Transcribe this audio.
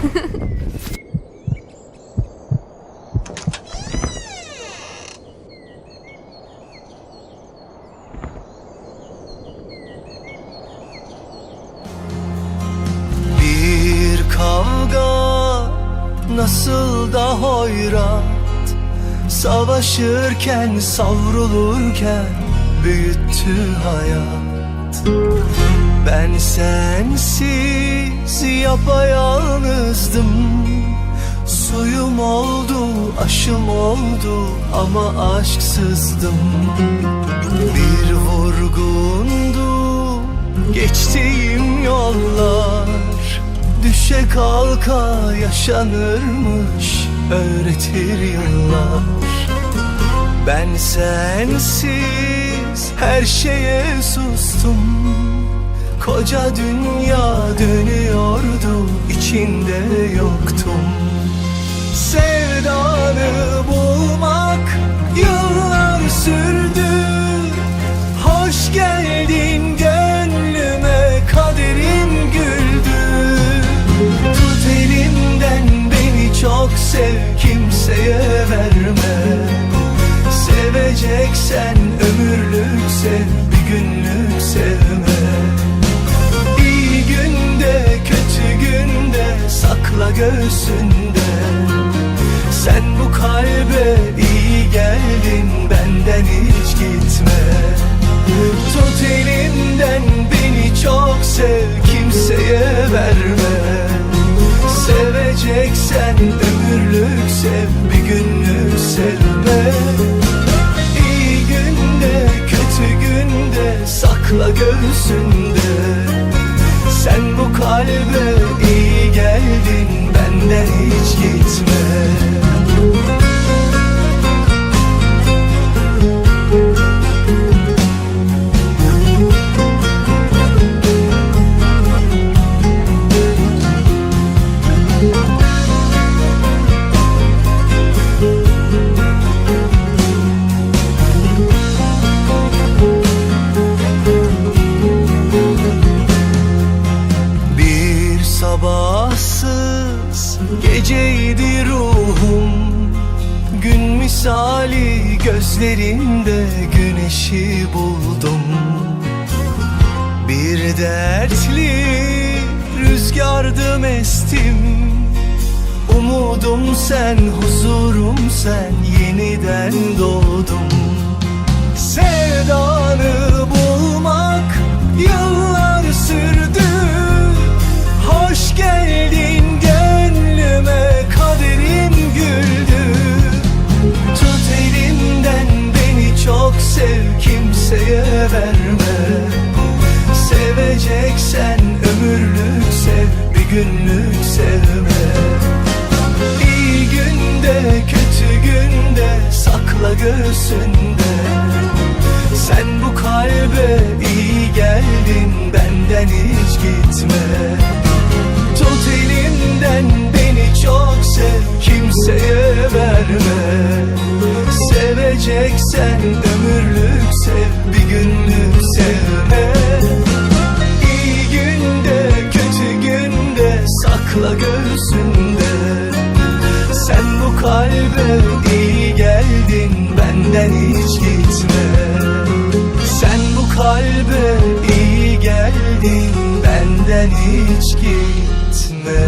Bir kavga nasıl da hoyrat, savaşırken savrulurken büyüttü hayat. Ben sensiz yapayalnızdım. Suyum oldu, aşım oldu ama aşksızdım. Bir vurgundu geçtiğim yollar. Düşe kalka yaşanırmış, öğretir yıllar. Ben sensiz her şeye sustum. Koca dünya dönüyordu, içinde yoktum. Sevdanı bulmak yıllar sürdü. Hoş geldin gönlüme, kaderim güldü. Tut elimden beni çok sev, kimseye verme. Seveceksen ömürlük sev, bir günlük sevme. İyi günde kötü günde sakla göğsünde. Sen bu kalbe iyi geldin, benden hiç gitme. Tut elimden beni çok sev, kimseye verme. Seveceksen ömürlük sev, bir günlük sevme. İyi günde kötü günde sakla göğsünde. Sen bu kalbe iyi geldin, benden hiç gitme. Sabahsız geceydi ruhum, gün misali gözlerinde güneşi buldum. Bir dertli rüzgardım estim, umudum sen, huzurum sen, yeniden doğdum. Sevdanı bulmak yıllar sürdü. Hoş geldin gönlüme, kaderim güldü. Tut elimden beni çok sev, kimseye verme. Seveceksen ömürlük sev, bir günlük sevme. İyi günde kötü günde sakla göğsünde. Sen bu kalbe iyi geldin, benden hiç gitme. Tut elimden beni çok sev, kimseye verme. Seveceksen ömürlük sev, bir günlük sevme. İyi günde kötü günde sakla göğsünde. Sen bu kalbe iyi geldin, benden hiç gitme. Sen bu kalbe iyi geldin, benden hiç gitme.